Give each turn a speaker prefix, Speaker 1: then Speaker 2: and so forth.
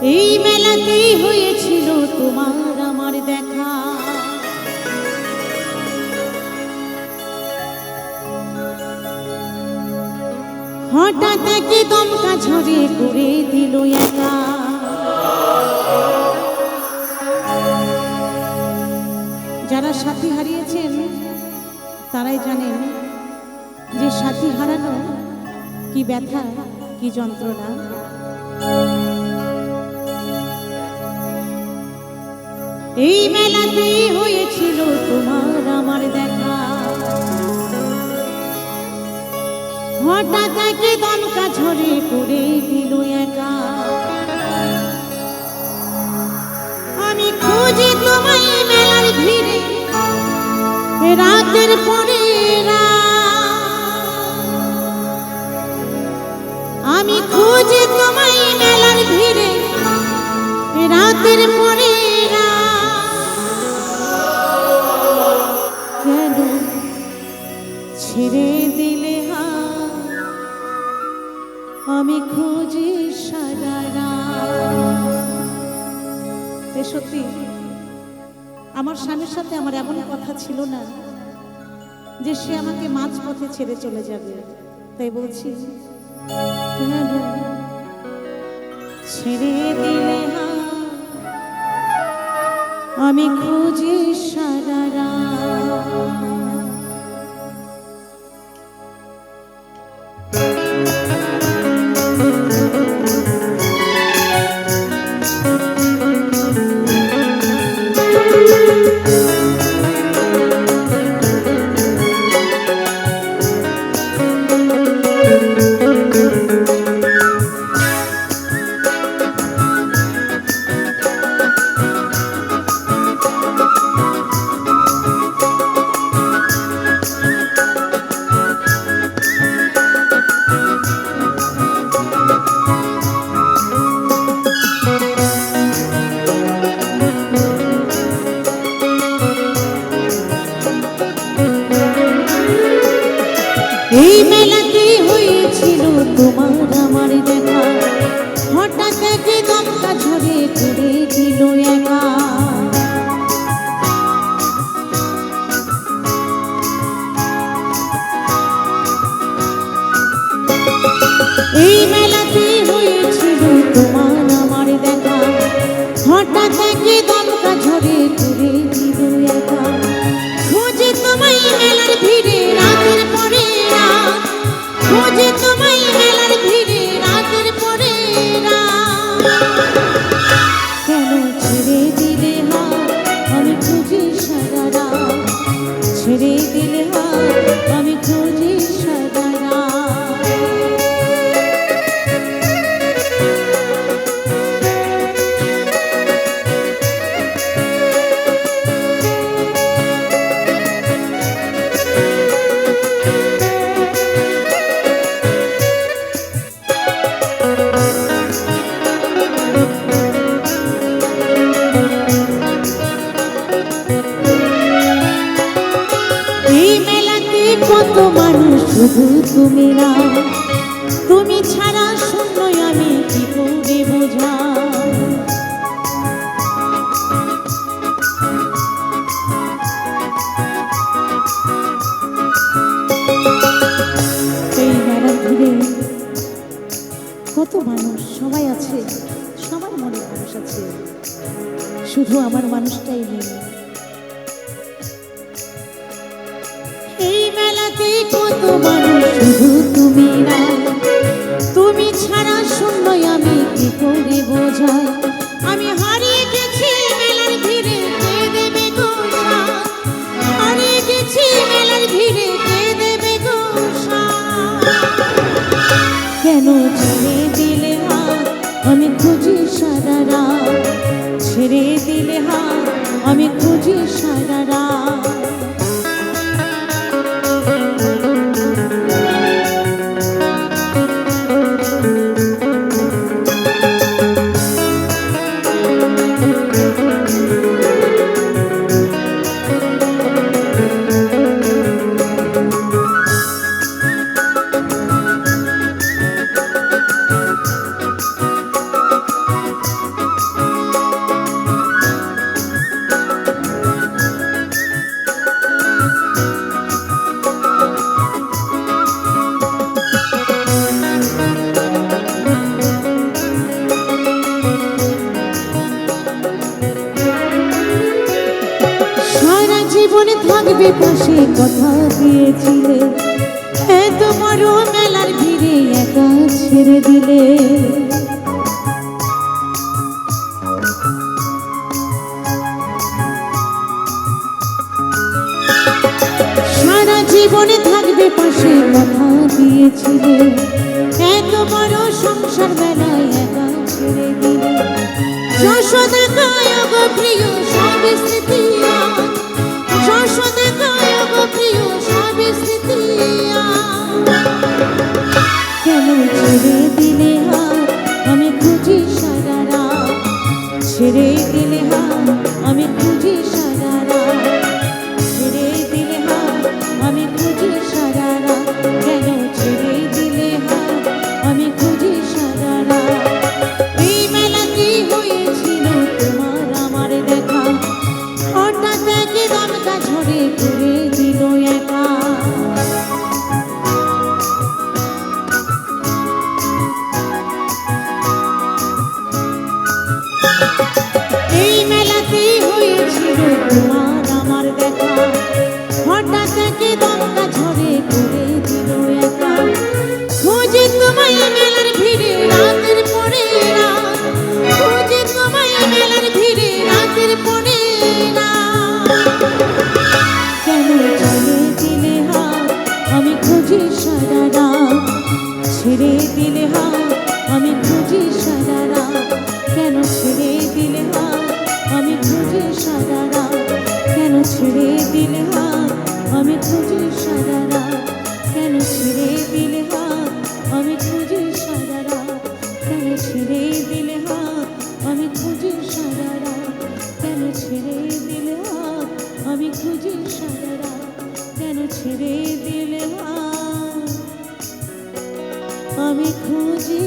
Speaker 1: এই মেলাতেই হয়েছিল তোমার আমার দেখা। হঠাৎ একে দমকা ঝরে করে দিল একা। যারা সাথী হারিয়েছেন তারাই জানেন যে সাথী হারানো কি ব্যথা, কি যন্ত্রণা। এই মেলাতেই হয়েছিল তোমার আমার দেখা। হঠাৎ একে দমকা ঝরে করে দিল একা। আমি খুঁজি তোমায় মেলার ভিড়ে রাতের পরে আমি খুঁজি তোমায় মেলার ভিড়ে রাতের পরে কেন ছেড়ে দিলে আমি খুঁজি সারা রাত। সত্যি আমার স্বামীর সাথে আমার এমন কথা ছিল না যে সে আমাকে মাঝপথে ছেড়ে চলে যাবে। তাই বলছি কেন ছেড়ে দিলে আমি খুঁজি সারা রাত। এই মেলাতে হয়েছিল তোমার আমার দেখা। হঠাৎ একে দমকা ঝরে করে দিল একা। এই মেলাতে হয়েছিল তোমার আমার দেখা। হঠাৎ একে দমকা ঝরে করে দিল একা। খুঁজে তোমায় মেলার ভিড়ে রাতের পরে খুঁজে তোমায় মেলার ভিড়ে রাতের পরে কেন ছেড়ে দিলে আমি খুঁজি সারা রাত। ছেড়ে দিলে আমি খুঁজি সারা রাত। কত মানুষ শুধু তুমি না, তুমি ছাড়া শূন্য আমি কি করে বোঝা। এই মেলা ঘুরে কত মানুষ, সবাই আছে, সবার মনে মানুষ আছে, শুধু আমার মানুষটাই নেই। এই মেলাতে কত মানুষ শুধু তুমি না, তুমি ছাড়া শূন্য আমি কি করে বোঝা। আমি হারিয়ে গেছি মেলার ভিড়ে, কে দেবে গো সাথ। হারিয়ে গেছি মেলার ভিড়ে, কে দেবে গো সাথ। কেন ছেড়ে দিলে আমি খুঁজি সারা রাত। ছেড়ে দিলে আমি খুঁজি সারা রাত। থাকবে পাশে কথা দিয়েছিলে, এত বড় মেলার ভিড়ে একা ছেড়ে দিলে। সারা জীবনে থাকবে পাশে কথা দিয়েছিলে, এত বড় সংসার বেলায় একা ছেড়ে দিলে। যশোদা কায়গ প্রিয় সব স্মৃতি, যশোদা কায়গ প্রিয় সব স্মৃতি। কেন ছেড়ে দিলে হাত আমি খুঁজি সারা রাত, ছেড়ে দিলে হাত আমি খুঁজি সারা রাত, ছেড়ে দিলে হাত আমি খুঁজি সারা রাত। কেন ছেড়ে দিলে হাত আমি খুঁজি সারা রাত। এই মেলাতেই হয়েছিল তোমার আমার দেখা, হঠাৎ একে দমকা ঝড়ে ঘুরে দিল একা। এই মেলাতেই হয়েছিল তোমার আমার দেখা, হঠাৎ একে দমকা ঝড়ে ঘুরে দিল একা। খুঁজে তোমায় মেলার ভিড়ে রাতের পরে রাত, খুঁজে তোমায় মেলার ভিড়ে রাতের পরে রাত। কেন ছেড়ে দিলে হাত আমি খুঁজি সারা রাত, ছেড়ে দিলে হাত আমি খুঁজি সারা রাত। কেন ছেড়ে দিলে হাত আমি খুঁজি সারা রাত, কেন ছেড়ে দিলে হাত আমি খুঁজি সারা রাত। কেন ছেড়ে দিলে হাত আমি খুঁজি সারা রাত, কেন ছেড়ে দিলে হাত আমি খুঁজি সারা রাত। কেন ছেড়ে দিলে হাত আমি খুঁজি সারা রাত, কেন ছেড়ে দিলে হাত আমি খুঁজি